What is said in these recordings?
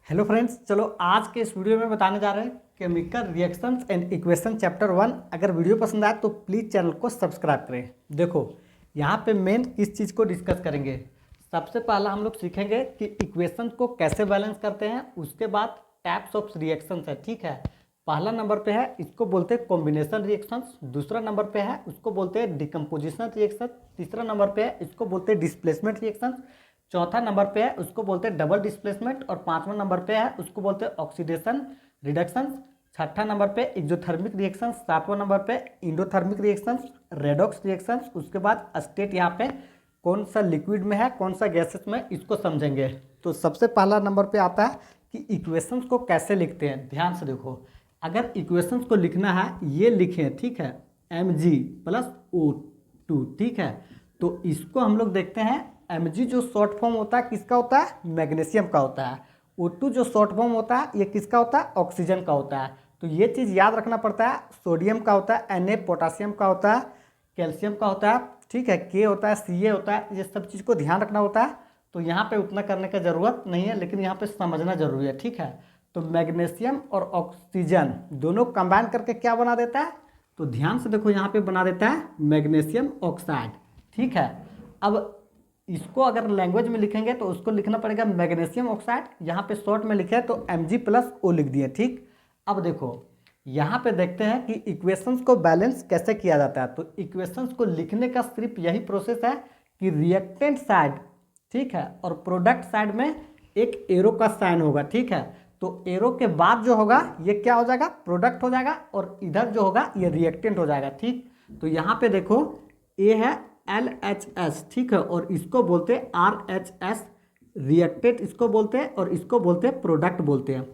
Hello friends, चलो आज के इस वीडियो में बताने जा रहे हैं chemical reactions and equation chapter 1। अगर वीडियो पसंद आए तो प्लीज़ चैनल को सब्सक्राइब करें। देखो यहाँ पे मेन किस चीज़ को डिस्कस करेंगे। सबसे पहला हम लोग सीखेंगे कि इक्वेशन को कैसे बैलेंस करते हैं। उसके बाद टाइप्स ऑफ रिएक्शंस है, ठीक है। पहला नंबर पे है, इसको बोलते हैं कॉम्बिनेशन रिएक्शंस। दूसरा नंबर पे है, उसको बोलते हैं डिकम्पोजिशन रिएक्शन। तीसरा नंबर पे है, इसको बोलते हैं डिस्प्लेसमेंट रिएक्शन। चौथा नंबर पे है, उसको बोलते हैं डबल डिस्प्लेसमेंट। और पांचवा नंबर पे है, उसको बोलते हैं ऑक्सीडेशन रिडक्शन। छठा नंबर पे एक्सोथर्मिक रिएक्शन। सातवां नंबर पे इंडोथर्मिक रिएक्शन, रेडॉक्स रिएक्शन। उसके बाद स्टेट यहाँ पे कौन सा लिक्विड में है, कौन सा गैसेस में, इसको समझेंगे। तो सबसे पहला नंबर पे आता है कि इक्वेशंस को कैसे लिखते हैं। ध्यान से देखो, अगर इक्वेशंस को लिखना है, ये लिखें, ठीक है, Mg+O2, ठीक है। तो इसको हम लोग देखते हैं, Mg जो शॉर्ट फॉर्म होता है किसका होता है, मैग्नीशियम का होता है। O2 जो शॉर्ट फॉर्म होता है ये किसका होता है, ऑक्सीजन का होता है। तो ये चीज़ याद रखना पड़ता है। सोडियम का होता है Na, पोटासियम का होता है, कैल्शियम का होता है, ठीक है, K होता है, Ca होता है। ये सब चीज़ को ध्यान रखना होता है। तो यहाँ पे उतना करने का ज़रूरत नहीं है, लेकिन यहाँ पे समझना जरूरी है, ठीक है। तो मैग्नीशियम और ऑक्सीजन दोनों कंबाइन करके क्या बना देता है, तो ध्यान से देखो, यहाँ पे बना देता है मैग्नीशियम ऑक्साइड, ठीक है। अब इसको अगर लैंग्वेज में लिखेंगे तो उसको लिखना पड़ेगा मैग्नीशियम ऑक्साइड। यहाँ पे शॉर्ट में लिखे तो Mg+O लिख दिए, ठीक। अब देखो यहाँ पे देखते हैं कि इक्वेशंस को बैलेंस कैसे किया जाता है। तो इक्वेशंस को लिखने का सिर्फ यही प्रोसेस है कि रिएक्टेंट साइड, ठीक है, और प्रोडक्ट साइड में एक एरो का साइन होगा, ठीक है। तो एरो के बाद जो होगा ये क्या हो जाएगा, प्रोडक्ट हो जाएगा, और इधर जो होगा ये रिएक्टेंट हो जाएगा, ठीक। तो यहाँ पे देखो ए है LHS, ठीक है, और इसको बोलते हैं RHS, रिएक्टेंट इसको बोलते हैं, और इसको बोलते हैं प्रोडक्ट बोलते हैं।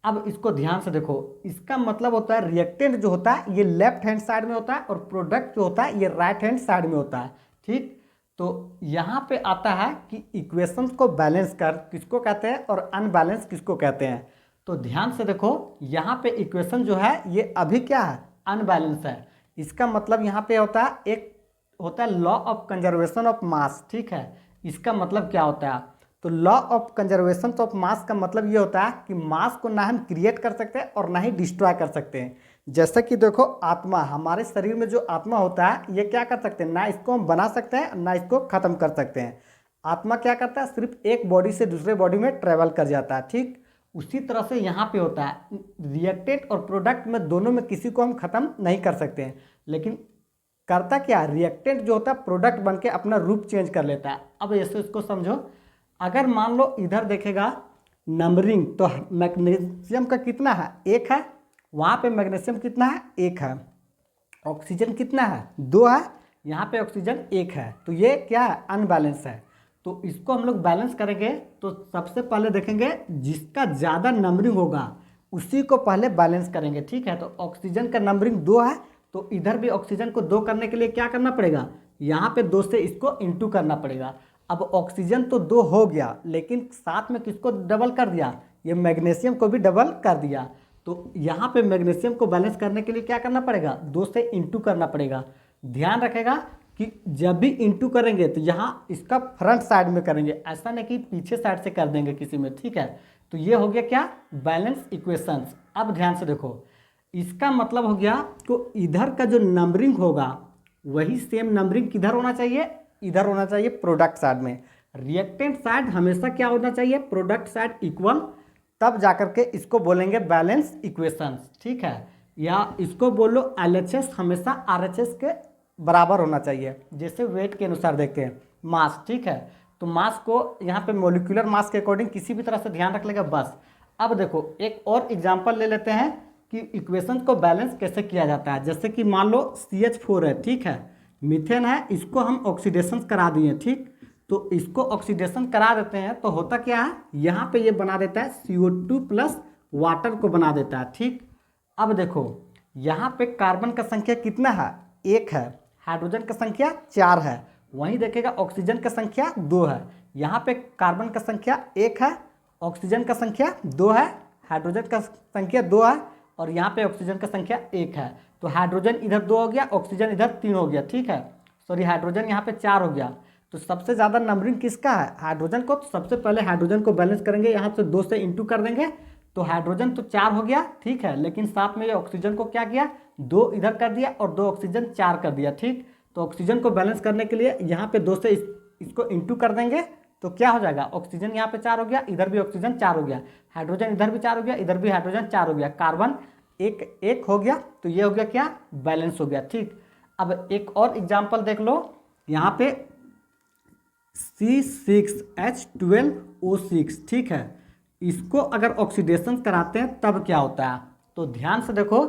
अब इसको ध्यान से देखो, इसका मतलब होता है रिएक्टेंट जो होता है ये लेफ्ट हैंड साइड में होता है, और प्रोडक्ट जो होता है ये राइट हैंड साइड में होता है, ठीक। तो यहाँ पे आता है कि इक्वेशंस को बैलेंस कर किसको कहते हैं और अनबैलेंस किसको कहते हैं। तो ध्यान से देखो, यहाँ पे इक्वेशन जो है ये अभी क्या है, अनबैलेंस है। इसका मतलब यहाँ पे होता है, एक होता है law of conservation of mass, ठीक है। इसका मतलब क्या होता है, तो law of conservation of mass का मतलब ये होता है कि मास को ना हम क्रिएट कर सकते हैं और ना ही डिस्ट्रॉय कर सकते हैं। जैसे कि देखो, आत्मा, हमारे शरीर में जो आत्मा होता है ये क्या कर सकते हैं, ना इसको हम बना सकते हैं ना इसको खत्म कर सकते हैं। आत्मा क्या करता है, सिर्फ एक बॉडी से दूसरे बॉडी में ट्रेवल कर जाता है, ठीक। उसी तरह से यहाँ पे होता है, रिएक्टेंट और प्रोडक्ट में दोनों में किसी को हम खत्म नहीं कर सकते हैं, लेकिन करता क्या, रिएक्टेंट जो होता है प्रोडक्ट बन के अपना रूप चेंज कर लेता है। अब ऐसे इसको समझो, अगर मान लो इधर देखेगा नंबरिंग, तो मैग्नीशियम का कितना है, 1 है। वहाँ पे मैग्नीशियम कितना है, 1 है। ऑक्सीजन कितना है, 2 है। यहाँ पे ऑक्सीजन 1 है। तो ये क्या है, अनबैलेंस है। तो इसको हम लोग बैलेंस करेंगे तो सबसे पहले देखेंगे जिसका ज़्यादा नंबरिंग होगा उसी को पहले बैलेंस करेंगे, ठीक है। तो ऑक्सीजन का नंबरिंग 2 है, तो इधर भी ऑक्सीजन को 2 करने के लिए क्या करना पड़ेगा, यहाँ पे 2 से इसको इंटू करना पड़ेगा। अब ऑक्सीजन तो 2 हो गया, लेकिन साथ में किसको डबल कर दिया, ये मैग्नीशियम को भी डबल कर दिया। तो यहाँ पे मैग्नीशियम को बैलेंस करने के लिए क्या करना पड़ेगा, 2 से इंटू करना पड़ेगा। ध्यान रखेगा कि जब भी इंटू करेंगे तो यहाँ इसका फ्रंट साइड में करेंगे, ऐसा नहीं कि पीछे साइड से कर देंगे किसी में, ठीक है। तो ये हो गया क्या, बैलेंस इक्वेशंस। अब ध्यान से देखो, इसका मतलब हो गया तो इधर का जो नंबरिंग होगा वही सेम नंबरिंग किधर होना चाहिए, इधर होना चाहिए, प्रोडक्ट साइड में। रिएक्टेंट साइड हमेशा क्या होना चाहिए, प्रोडक्ट साइड इक्वल, तब जाकर के इसको बोलेंगे बैलेंस इक्वेशंस, ठीक है। या इसको बोलो LHS हमेशा RHS के बराबर होना चाहिए। जैसे वेट के अनुसार देखते हैं, मास, ठीक है। तो मास को यहाँ पे मोलिकुलर मास के अकॉर्डिंग किसी भी तरह से ध्यान रख लेगा, बस। अब देखो एक और एग्जांपल ले लेते हैं कि इक्वेशन को बैलेंस कैसे किया जाता है। जैसे कि मान लो CH4 है, ठीक है, मीथेन है, इसको हम ऑक्सीडेशन करा दिए, ठीक। तो इसको ऑक्सीडेशन करा देते हैं तो होता क्या है, यहाँ पे ये बना देता है CO2+ वाटर को बना देता है, ठीक। अब देखो यहाँ पे कार्बन का संख्या कितना है, 1 है। हाइड्रोजन का संख्या 4 है। वहीं देखेगा ऑक्सीजन का संख्या 2 है। यहाँ पे कार्बन का संख्या 1 है, ऑक्सीजन का संख्या 2 है, हाइड्रोजन का संख्या 2 है, और यहाँ पे ऑक्सीजन का संख्या 1 है। तो हाइड्रोजन इधर 2 हो गया, ऑक्सीजन इधर 3 हो गया, ठीक है। सॉरी, हाइड्रोजन यहाँ पे 4 हो गया। तो सबसे ज़्यादा नंबरिंग किसका है, हाइड्रोजन को। तो सबसे पहले हाइड्रोजन को बैलेंस करेंगे, यहाँ से 2 से इंटू कर देंगे, तो हाइड्रोजन तो 4 हो गया, ठीक है। लेकिन साथ में ये ऑक्सीजन को क्या किया, 2 इधर कर दिया और 2 ऑक्सीजन 4 कर दिया, ठीक। तो ऑक्सीजन को बैलेंस करने के लिए यहाँ पे 2 से इसको इंटू कर देंगे, तो क्या हो जाएगा, ऑक्सीजन यहाँ पे 4 हो गया, इधर भी ऑक्सीजन 4 हो गया, हाइड्रोजन इधर भी 4 हो गया, इधर भी हाइड्रोजन 4 हो गया, कार्बन एक हो गया। तो ये हो गया क्या, बैलेंस हो गया, ठीक। अब एक और एग्जाम्पल देख लो, यहाँ पे C6H12O6, ठीक है। इसको अगर ऑक्सीडेशन कराते हैं तब क्या होता है, तो ध्यान से देखो,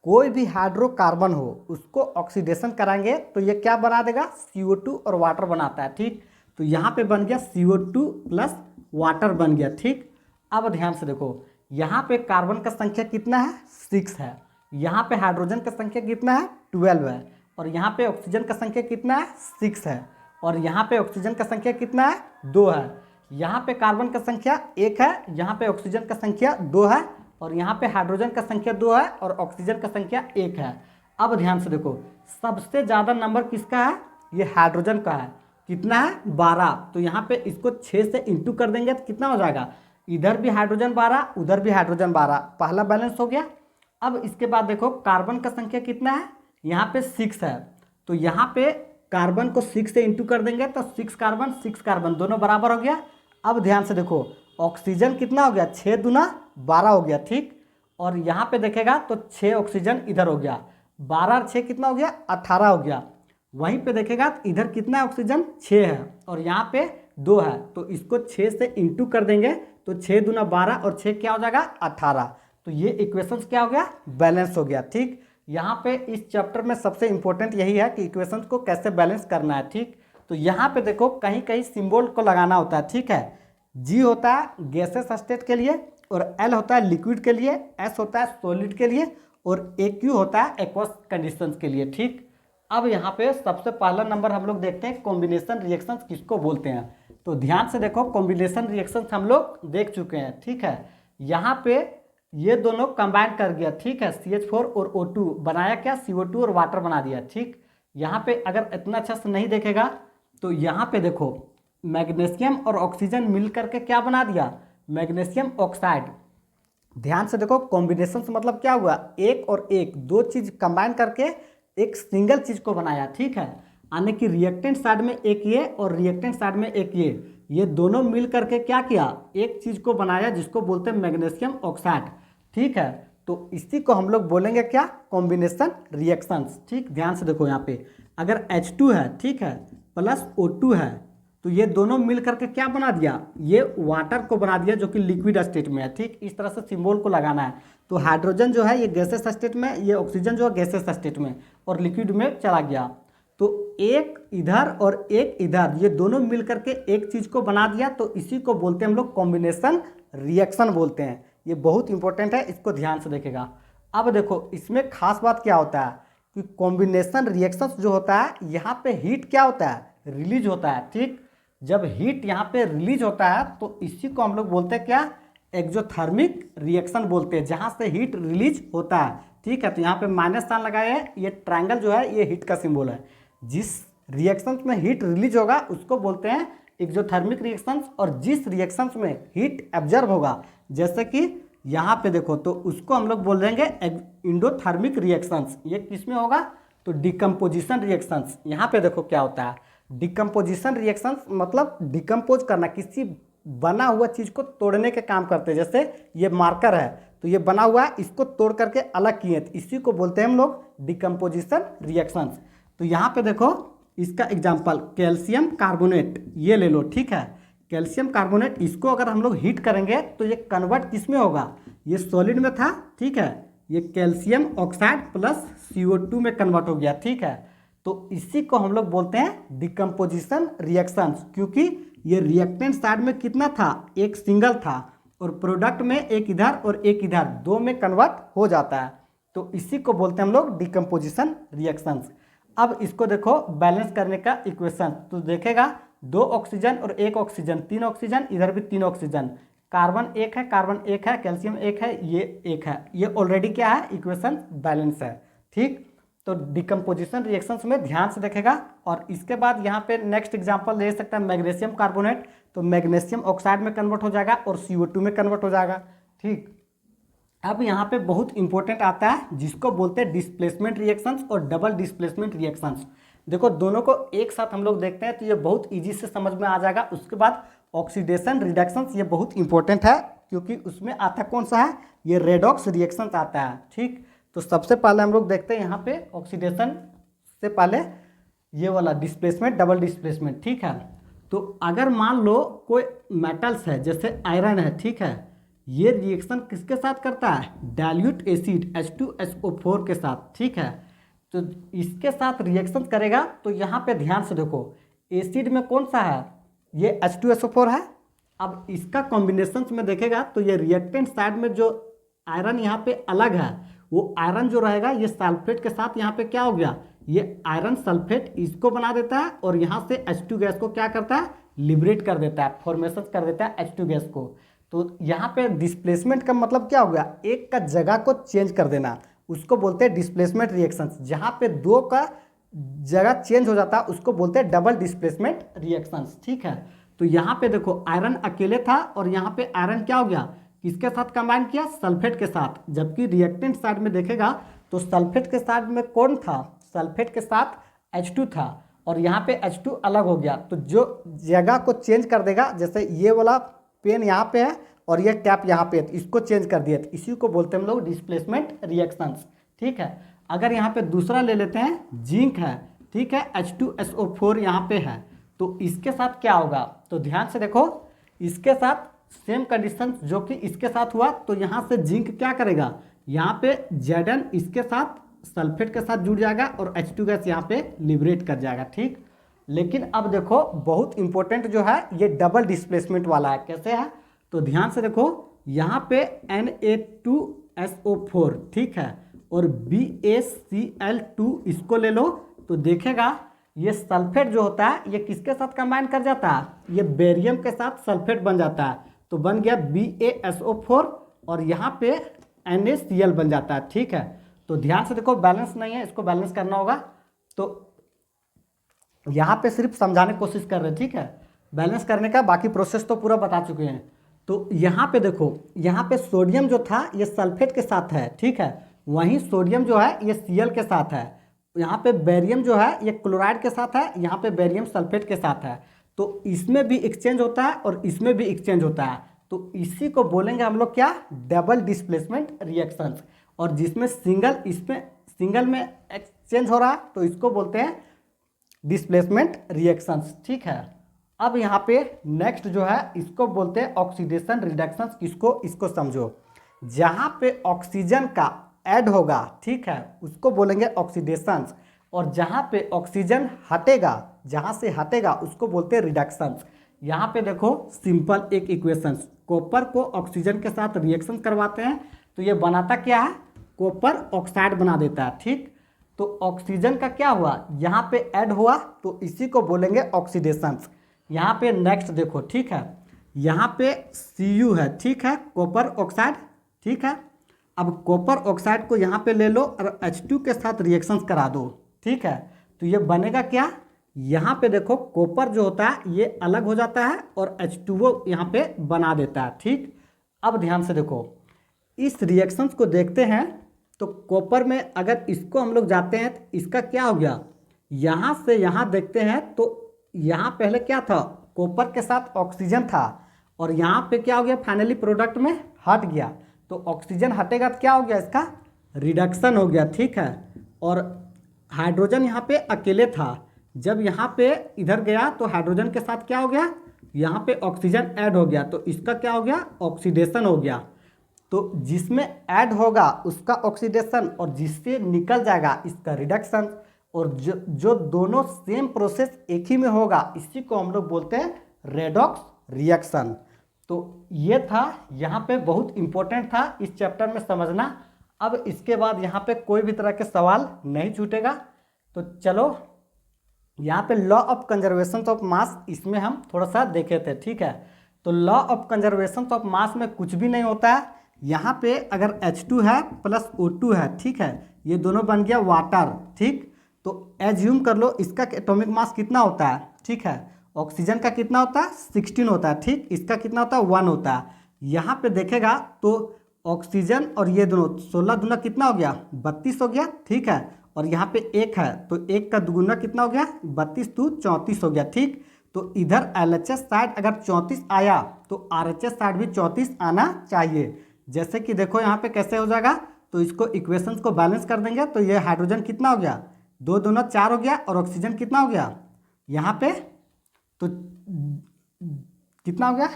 कोई भी हाइड्रोकार्बन हो उसको ऑक्सीडेशन कराएंगे तो ये क्या बना देगा, CO2 और वाटर बनाता है, ठीक। तो यहाँ पे बन गया CO2 प्लस वाटर बन गया, ठीक। अब ध्यान से देखो, यहाँ पे कार्बन का संख्या कितना है, 6 है, यहाँ पे हाइड्रोजन का संख्या कितना है, 12 है, और यहाँ पे ऑक्सीजन का संख्या कितना है, 6 है, और यहाँ पे ऑक्सीजन का संख्या कितना है, 2 है। यहाँ पे कार्बन का संख्या 1 है, यहाँ पे ऑक्सीजन का संख्या 2 है, और यहाँ पे हाइड्रोजन का संख्या 2 है, और ऑक्सीजन का संख्या 1 है। अब ध्यान से देखो, सबसे ज़्यादा नंबर किसका है, ये हाइड्रोजन का है, कितना है, 12। तो यहाँ पे इसको 6 से इंटू कर देंगे तो कितना हो जाएगा, इधर भी हाइड्रोजन 12, उधर भी हाइड्रोजन 12, पहला बैलेंस हो गया। अब इसके बाद देखो, कार्बन का संख्या कितना है, यहाँ पे 6 है, तो यहाँ पे कार्बन को 6 से इंटू कर देंगे तो 6 कार्बन दोनों बराबर हो गया। अब ध्यान से देखो, ऑक्सीजन कितना हो गया, 6 दूना 12 हो गया, ठीक। और यहाँ पे देखेगा तो 6 ऑक्सीजन इधर हो गया, 12 और 6 कितना हो गया, 18 हो गया। वहीं पे देखेगा तो इधर कितना है, ऑक्सीजन 6 है, और यहाँ पे 2 है, तो इसको 6 से इंटू कर देंगे तो 6 दूना 12 और 6 क्या हो जाएगा, 18। तो ये इक्वेशंस क्या हो गया, बैलेंस हो गया, ठीक। यहाँ पे इस चैप्टर में सबसे इंपॉर्टेंट यही है कि इक्वेशंस को कैसे बैलेंस करना है, ठीक। तो यहाँ पे देखो, कहीं कहीं सिंबल को लगाना होता है, ठीक है। G होता है गैसेस स्टेट के लिए, और L होता है लिक्विड के लिए, S होता है सॉलिड के लिए, और AQ होता है एक्वस कंडीशंस के लिए, ठीक। अब यहाँ पे सबसे पहला नंबर हम लोग देखते हैं, कॉम्बिनेशन रिएक्शंस किसको बोलते हैं। तो ध्यान से देखो, कॉम्बिनेशन रिएक्शंस हम लोग देख चुके हैं, ठीक है। यहाँ पे ये दोनों कंबाइन कर गया, ठीक है, CH4 और O2 बनाया क्या, CO2 और वाटर बना दिया, ठीक। यहाँ पे अगर इतना अच्छा से नहीं देखेगा तो यहाँ पे देखो, मैग्नीशियम और ऑक्सीजन मिल करके क्या बना दिया, मैग्नीशियम ऑक्साइड। ध्यान से देखो, कॉम्बिनेशन से मतलब क्या हुआ, एक और एक, दो चीज कंबाइन करके एक सिंगल चीज को बनाया, ठीक है। यानी कि रिएक्टेंट साइड में एक ये और रिएक्टेंट साइड में एक ये दोनों मिल करके क्या किया, एक चीज को बनाया जिसको बोलते हैं मैग्नीशियम ऑक्साइड, ठीक है। तो इसी को हम लोग बोलेंगे क्या, कॉम्बिनेशन रिएक्शंस, ठीक। ध्यान से देखो, यहाँ पे अगर H2 है, ठीक है, प्लस O2 है, तो ये दोनों मिल करके क्या बना दिया, ये वाटर को बना दिया जो कि लिक्विड स्टेट में है, ठीक। इस तरह से सिंबल को लगाना है। तो हाइड्रोजन जो है ये गैसेस स्टेट में, ये ऑक्सीजन जो है गैसेस स्टेट में, और लिक्विड में चला गया। तो एक इधर और एक इधर, ये दोनों मिल करके एक चीज को बना दिया, तो इसी को बोलते हैं हम लोग कॉम्बिनेशन रिएक्शन बोलते हैं। ये बहुत इंपॉर्टेंट है, इसको ध्यान से देखेगा। अब देखो, इसमें खास बात क्या होता है कि कॉम्बिनेशन रिएक्शंस जो होता है, यहाँ पे हीट क्या होता है, रिलीज होता है, ठीक। जब हीट यहाँ पे रिलीज होता है तो इसी को हम लोग बोलते हैं क्या, एक्सोथर्मिक रिएक्शन बोलते हैं, जहाँ से हीट रिलीज होता है, ठीक है। तो यहाँ पे माइनस साइन लगाया है, ये ट्रायंगल जो है ये हीट का सिंबल है। जिस रिएक्शन में हीट रिलीज होगा उसको बोलते हैं एक्सोथर्मिक रिएक्शंस, और जिस रिएक्शंस में हीट एब्जर्व होगा, जैसे कि यहाँ पे देखो, तो उसको हम लोग बोल देंगे एंडोथर्मिक रिएक्शंस। ये किस में होगा, तो डिकम्पोजिशन रिएक्शंस। यहाँ पे देखो क्या होता है, डिकम्पोजिशन रिएक्शंस मतलब डिकम्पोज करना, किसी बना हुआ चीज़ को तोड़ने के काम करते हैं। जैसे ये मार्कर है, तो ये बना हुआ है, इसको तोड़ करके अलग किए, तो इसी को बोलते हैं हम लोग डिकम्पोजिशन रिएक्शंस। तो यहाँ पे देखो, इसका एग्जाम्पल कैल्शियम कार्बोनेट ये ले लो, ठीक है। कैल्शियम कार्बोनेट, इसको अगर हम लोग हीट करेंगे तो ये कन्वर्ट किस में होगा, ये सॉलिड में था, ठीक है, ये कैल्शियम ऑक्साइड प्लस CO2 में कन्वर्ट हो गया, ठीक है। तो इसी को हम लोग बोलते हैं डिकम्पोजिशन रिएक्शंस, क्योंकि ये रिएक्टेंट साइड में कितना था, एक सिंगल था, और प्रोडक्ट में एक इधर और एक इधर, दो में कन्वर्ट हो जाता है। तो इसी को बोलते हैं हम लोग डिकम्पोजिशन रिएक्शंस। अब इसको देखो, बैलेंस करने का इक्वेशन, तो देखेगा 2 ऑक्सीजन और 1 ऑक्सीजन, 3 ऑक्सीजन, इधर भी 3 ऑक्सीजन, कार्बन एक है, कैल्शियम एक है, ये एक है, ये ऑलरेडी क्या है, इक्वेशन बैलेंस है, ठीक। तो डिकम्पोजिशन रिएक्शंस में ध्यान से देखेगा। और इसके बाद यहाँ पे नेक्स्ट एग्जांपल ले सकता है मैग्नीशियम कार्बोनेट, तो मैग्नीशियम ऑक्साइड में कन्वर्ट हो जाएगा और CO2 में कन्वर्ट हो जाएगा। ठीक, अब यहाँ पे बहुत इंपॉर्टेंट आता है जिसको बोलते हैं डिस्प्लेसमेंट रिएक्शंस और डबल डिस्प्लेसमेंट रिएक्शंस। देखो दोनों को एक साथ हम लोग देखते हैं तो ये बहुत ईजी से समझ में आ जाएगा। उसके बाद ऑक्सीडेशन रिडक्शंस, ये बहुत इंपॉर्टेंट है क्योंकि उसमें आता कौन सा है, ये रेडॉक्स रिएक्शंस आता है। ठीक, तो सबसे पहले हम लोग देखते हैं यहाँ पे ऑक्सीडेशन से पहले ये वाला डिस्प्लेसमेंट, डबल डिस्प्लेसमेंट। ठीक है, तो अगर मान लो कोई मेटल्स है जैसे आयरन है, ठीक है, ये रिएक्शन किसके साथ करता है, डाइल्यूट एसिड H2SO4 के साथ। ठीक है, तो इसके साथ रिएक्शन करेगा तो यहाँ पे ध्यान से देखो एसिड में कौन सा है, ये H2SO4 है। अब इसका कॉम्बिनेशन में देखेगा तो ये रिएक्टेंट साइड में जो आयरन यहाँ पे अलग है, वो आयरन जो रहेगा ये सल्फेट के साथ यहाँ पे क्या हो गया, ये आयरन सल्फेट इसको बना देता है और यहाँ से H2 गैस को क्या करता है, लिबरेट कर देता है, फॉर्मेशन कर देता है H2 गैस को। तो यहाँ पे डिस्प्लेसमेंट का मतलब क्या हो गया, एक का जगह को चेंज कर देना, उसको बोलते हैं डिस्प्लेसमेंट रिएक्शंस। जहाँ पे दो का जगह चेंज हो जाता है उसको बोलते हैं डबल डिस्प्लेसमेंट रिएक्शंस। ठीक है, तो यहाँ पे देखो आयरन अकेले था और यहाँ पे आयरन क्या हो गया, किसके साथ कंबाइन किया, सल्फेट के साथ। जबकि रिएक्टेंट साइड में देखेगा तो सल्फेट के साथ में कौन था, सल्फेट के साथ H2 था और यहाँ पे H2 अलग हो गया। तो जो जगह को चेंज कर देगा, जैसे ये वाला पेन यहाँ पे है और ये कैप यहाँ पे है, तो इसको चेंज कर दिया, तो इसी को बोलते हैं हम लोग डिस्प्लेसमेंट रिएक्शंस। ठीक है, अगर यहाँ पे दूसरा ले लेते हैं, जिंक है, ठीक है, H2SO4 यहाँ पे है, तो इसके साथ क्या होगा, तो ध्यान से देखो इसके साथ सेम कंडीशन जो कि इसके साथ हुआ, तो यहाँ से जिंक क्या करेगा, यहाँ पे Zn इसके साथ सल्फेट के साथ जुड़ जाएगा और H2 गैस यहाँ पे लिबरेट कर जाएगा। ठीक, लेकिन अब देखो बहुत इंपॉर्टेंट जो है ये डबल डिस्प्लेसमेंट वाला है। कैसे है, तो ध्यान से देखो यहाँ पे Na2SO4, ठीक है, और BaCl2 इसको ले लो तो देखेगा ये सल्फेट जो होता है ये किसके साथ कंबाइन कर जाता है, ये बेरियम के साथ सल्फेट बन जाता है, तो बन गया BaSO4 और यहाँ पे NaCl बन जाता है। ठीक है, तो ध्यान से देखो बैलेंस नहीं है, इसको बैलेंस करना होगा। तो यहाँ पे सिर्फ समझाने की कोशिश कर रहे हैं। ठीक है, बैलेंस करने का बाकी प्रोसेस तो पूरा बता चुके हैं। तो यहाँ पे देखो, यहाँ पे सोडियम जो था ये सल्फेट के साथ है, ठीक है, वहीं सोडियम जो है ये Cl के साथ है। यहाँ पे बेरियम जो है ये क्लोराइड के साथ है, यहाँ पे बेरियम सल्फेट के साथ है। तो इसमें भी एक्सचेंज होता है और इसमें भी एक्सचेंज होता है, तो इसी को बोलेंगे हम लोग क्या, डबल डिस्प्लेसमेंट रिएक्शंस। और जिसमें सिंगल में एक्सचेंज हो रहा है तो इसको बोलते हैं डिस्प्लेसमेंट रिएक्शंस। ठीक है, अब यहाँ पे नेक्स्ट जो है इसको बोलते हैं ऑक्सीडेशन रिडक्शंस। किसको, इसको समझो, जहाँ पे ऑक्सीजन का ऐड होगा, ठीक है, उसको बोलेंगे ऑक्सीडेशंस, और जहाँ पे ऑक्सीजन हटेगा, जहाँ से हटेगा उसको बोलते हैं रिडक्शंस। यहाँ पे देखो सिंपल एक इक्वेशंस, कॉपर को ऑक्सीजन के साथ रिएक्शन करवाते हैं तो ये बनाता क्या है, कॉपर ऑक्साइड बना देता है। ठीक, तो ऑक्सीजन का क्या हुआ, यहाँ पे ऐड हुआ तो इसी को बोलेंगे ऑक्सीडेशंस। यहाँ पे नेक्स्ट देखो, ठीक है, यहाँ पे Cu है, ठीक है, कॉपर ऑक्साइड। ठीक है, अब कॉपर ऑक्साइड को यहाँ पे ले लो और H2 के साथ रिएक्शंस करा दो। ठीक है, तो ये बनेगा क्या, यहाँ पे देखो कॉपर जो होता है ये अलग हो जाता है और H2O यहाँ पे बना देता है। ठीक, अब ध्यान से देखो इस रिएक्शंस को देखते हैं, तो कॉपर में अगर इसको हम लोग जाते हैं तो इसका क्या हो गया, यहाँ से यहाँ देखते हैं तो यहाँ पहले क्या था, कॉपर के साथ ऑक्सीजन था और यहाँ पे क्या हो गया, फाइनली प्रोडक्ट में हट गया। तो ऑक्सीजन हटेगा तो क्या हो गया, इसका रिडक्शन हो गया। ठीक है, और हाइड्रोजन यहाँ पे अकेले था, जब यहाँ पे इधर गया तो हाइड्रोजन के साथ क्या हो गया, यहाँ पे ऑक्सीजन ऐड हो गया, तो इसका क्या हो गया, ऑक्सीडेशन हो गया। तो जिसमें ऐड होगा उसका ऑक्सीडेशन और जिससे निकल जाएगा इसका रिडक्शन, और जो दोनों सेम प्रोसेस एक ही में होगा इसी को हम लोग बोलते हैं रेडॉक्स रिएक्शन। तो ये था, यहाँ पे बहुत इंपॉर्टेंट था इस चैप्टर में समझना। अब इसके बाद यहाँ पे कोई भी तरह के सवाल नहीं छूटेगा। तो चलो यहाँ पे law of conservation of mass, इसमें हम थोड़ा सा देखे थे। ठीक है, तो law of conservation of mass में कुछ भी नहीं होता है, यहाँ पे अगर H2 है प्लस O2 है, ठीक है, ये दोनों बन गया वाटर, ठीक। तो एज्यूम कर लो इसका एटॉमिक मास कितना होता है, ठीक है। ऑक्सीजन का कितना होता है 16 होता है, ठीक। इसका कितना होता है 1 होता है। यहाँ पे देखेगा तो ऑक्सीजन और ये दोनों 16 दूना कितना हो गया 32 हो गया, ठीक है। और यहाँ पे एक है तो एक का दुगुना कितना हो गया 32 तो 34 हो गया, ठीक। तो इधर LHS साइड अगर 34 आया तो RHS साइड भी 34 आना चाहिए। जैसे कि देखो यहाँ पे कैसे हो जाएगा, तो इसको इक्वेशंस को बैलेंस कर देंगे तो ये हाइड्रोजन कितना हो गया 2 दूना 4 हो गया और ऑक्सीजन कितना हो गया यहाँ पे तो कितना हो गया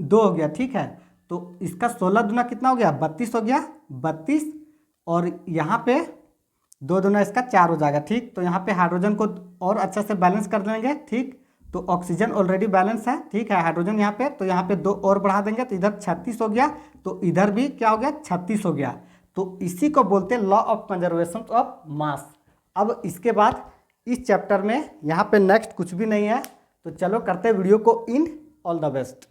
2 हो गया, ठीक है। तो इसका 16 दूना कितना हो गया 32 हो गया 32 और यहाँ पे 2 दूना इसका 4 हो जाएगा, ठीक। तो यहाँ पे हाइड्रोजन को और अच्छे से बैलेंस कर देंगे, ठीक। तो ऑक्सीजन ऑलरेडी बैलेंस है, ठीक है, हाइड्रोजन यहाँ पे, तो यहाँ पे 2 और बढ़ा देंगे तो इधर 36 हो गया, तो इधर भी क्या हो गया 36 हो गया। तो इसी को बोलते हैं law of conservation of mass. अब इसके बाद इस चैप्टर में यहाँ पे नेक्स्ट कुछ भी नहीं है, तो चलो करते हैं वीडियो को इन। All the best.